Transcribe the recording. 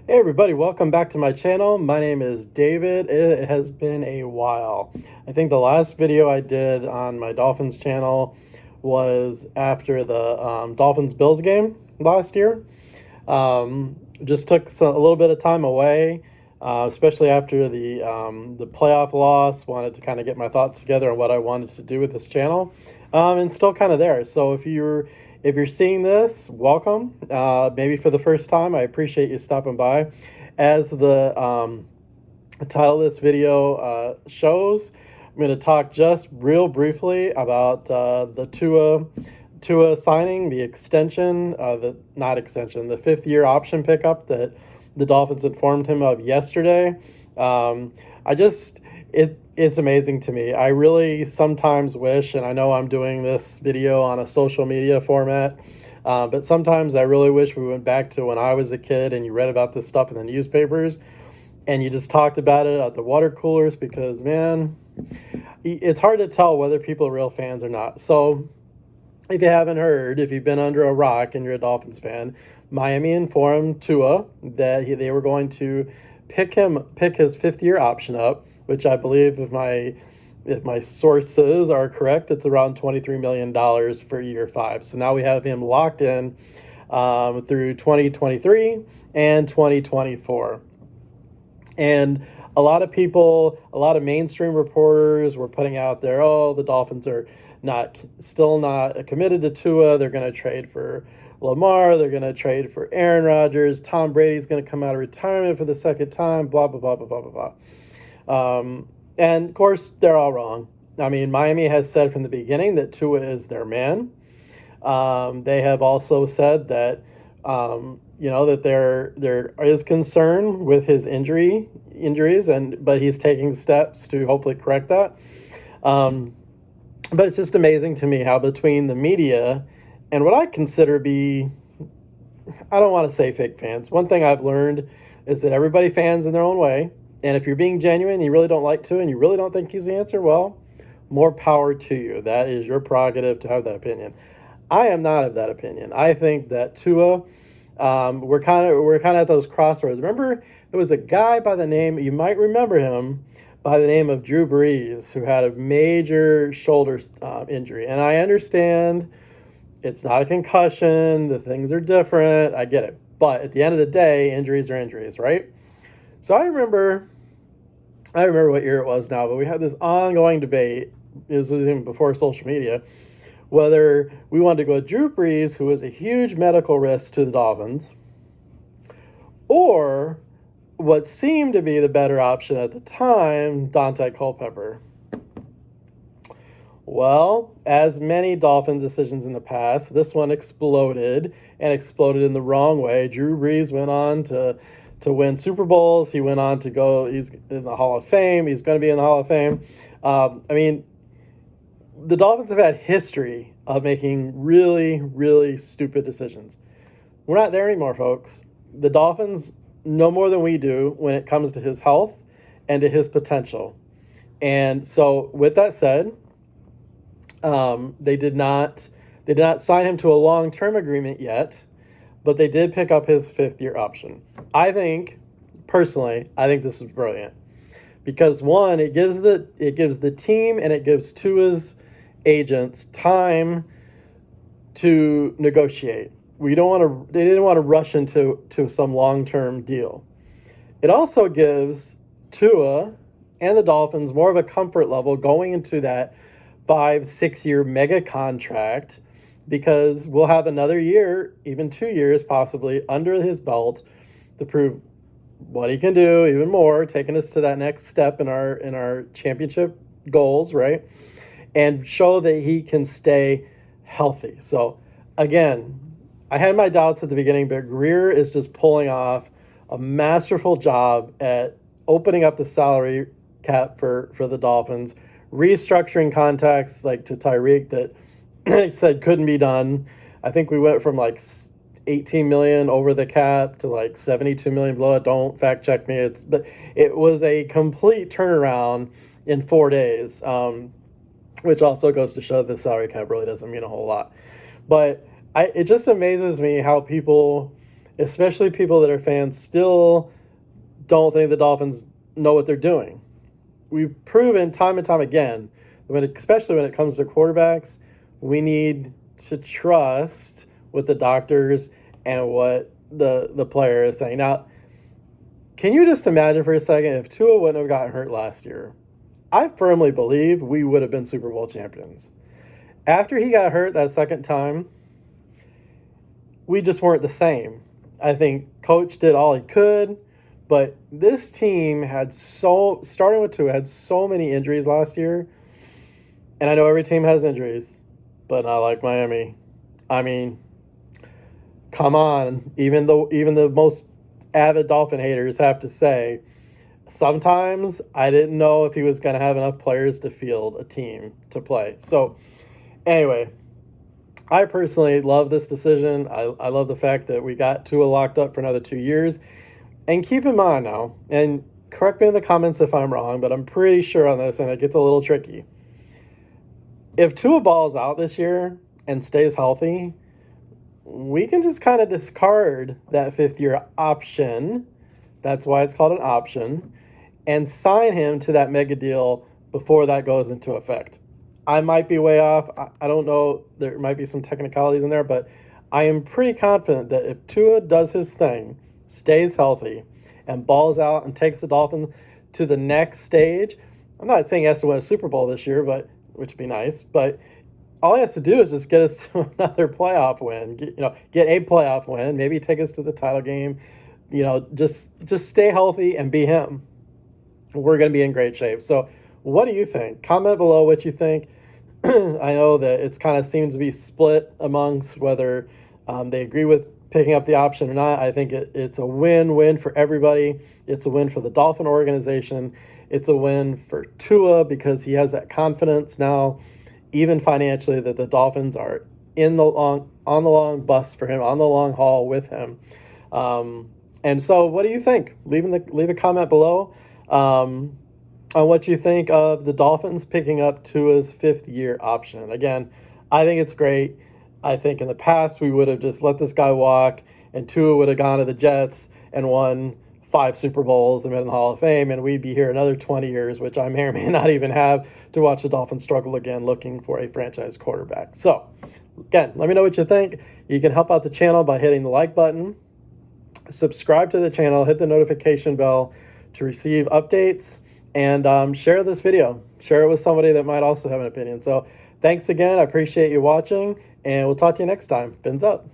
Hey everybody, welcome back to my channel. My name is David. It has been a while. I think the last video I did on my Dolphins channel was after the Dolphins-Bills game last year. Just took a little bit of time away, especially after the playoff loss. Wanted to kind of get my thoughts together on what I wanted to do with this channel, and still kind of there. So if you're seeing this, welcome. Maybe for the first time, I appreciate you stopping by. As the title of this video shows, I'm going to talk just real briefly about the Tua signing, the extension, the 5th-year option pickup that the Dolphins informed him of yesterday. I just it's amazing to me. I really sometimes wish, and I know I'm doing this video on a social media format, but sometimes I really wish we went back to when I was a kid and you read about this stuff in the newspapers and you just talked about it at the water coolers, because, man, it's hard to tell whether people are real fans or not. So if you haven't heard, if you've been under a rock and you're a Dolphins fan, Miami informed Tua that they were going to pick his 5th-year option up, which I believe, if my sources are correct, it's around $23 million for year 5. So now we have him locked in through 2023 and 2024. And a lot of mainstream reporters were putting out there, oh, the Dolphins are still not committed to Tua. They're going to trade for Lamar. They're going to trade for Aaron Rodgers. Tom Brady's going to come out of retirement for the second time, blah, blah, blah, blah, blah, blah, blah. And, of course, they're all wrong. I mean, Miami has said from the beginning that Tua is their man. They have also said that, that there is concern with his injuries, but he's taking steps to hopefully correct that. But it's just amazing to me how between the media and what I consider I don't want to say fake fans. One thing I've learned is that everybody fans in their own way. And if you're being genuine, you really don't like Tua and you really don't think he's the answer, well, more power to you. That is your prerogative to have that opinion. I am not of that opinion. I think that Tua, we're kind of at those crossroads. Remember, there was a guy by the name, you might remember him, by the name of Drew Brees, who had a major shoulder injury. And I understand it's not a concussion. The things are different. I get it. But at the end of the day, injuries are injuries, right? So I remember what year it was now, but we had this ongoing debate. This was even before social media, whether we wanted to go with Drew Brees, who was a huge medical risk to the Dolphins, or what seemed to be the better option at the time, Dante Culpepper. Well, as many Dolphins decisions in the past, this one exploded, and exploded in the wrong way. Drew Brees went on to win Super Bowls. He went on to go, he's in the Hall of Fame. He's going to be in the Hall of Fame. The Dolphins have had history of making really, really stupid decisions. We're not there anymore, folks. The Dolphins know more than we do when it comes to his health and to his potential. And so with that said, they did not sign him to a long-term agreement yet, but they did pick up his 5th-year option. Personally, I think this is brilliant because, one, it gives the team and it gives Tua's agents time to negotiate. They didn't want to rush into some long-term deal. It also gives Tua and the Dolphins more of a comfort level going into that 5-6 year mega contract, because we'll have another year, even 2 years possibly, under his belt to prove what he can do, even more, taking us to that next step in our championship goals, right? And show that he can stay healthy. So, again, I had my doubts at the beginning, but Greer is just pulling off a masterful job at opening up the salary cap for the Dolphins, restructuring contracts like to Tyreek that said couldn't be done. I think we went from like 18 million over the cap to like 72 million below it. Don't fact check me. But it was a complete turnaround in 4 days, which also goes to show that the salary cap really doesn't mean a whole lot. But it just amazes me how people especially people that are fans, still don't think the Dolphins know what they're doing. We've proven time and time again, especially when it comes to quarterbacks, we need to trust what the doctors and what the player is saying. Now, can you just imagine for a second if Tua wouldn't have gotten hurt last year? I firmly believe we would have been Super Bowl champions. After he got hurt that second time, we just weren't the same. I think Coach did all he could, but this team starting with Tua, had so many injuries last year. And I know every team has injuries, but not like Miami. I mean, come on. Even the most avid Dolphin haters have to say, sometimes I didn't know if he was going to have enough players to field a team to play. So, anyway, I personally love this decision. I love the fact that we got Tua locked up for another 2 years. And keep in mind now, and correct me in the comments if I'm wrong, but I'm pretty sure on this, and it gets a little tricky. If Tua balls out this year and stays healthy, we can just kind of discard that fifth-year option. That's why it's called an option, and sign him to that mega deal before that goes into effect. I might be way off. I don't know. There might be some technicalities in there, but I am pretty confident that if Tua does his thing, stays healthy, and balls out and takes the Dolphins to the next stage, I'm not saying he has to win a Super Bowl this year, which would be nice, but all he has to do is just get us to another playoff win, get a playoff win, maybe take us to the title game, just stay healthy and be him. We're going to be in great shape. So what do you think? Comment below what you think. I know that it's kind of seems to be split amongst whether they agree with picking up the option or not. I think it's a win-win for everybody. It's a win for the Dolphin organization. It's a win for Tua because he has that confidence now, even financially, that the Dolphins are on the long bus for him, on the long haul with him. And so what do you think? Leave a comment below on what you think of the Dolphins picking up Tua's fifth-year option. Again, I think it's great. I think in the past we would have just let this guy walk, and Tua would have gone to the Jets and won 5 Super Bowls and been in the Hall of Fame, and we'd be here another 20 years, which I may or may not even have, to watch the Dolphins struggle again looking for a franchise quarterback. So, again, let me know what you think. You can help out the channel by hitting the like button, subscribe to the channel, hit the notification bell to receive updates, and share this video. Share it with somebody that might also have an opinion. So, thanks again. I appreciate you watching, and we'll talk to you next time. Fins up.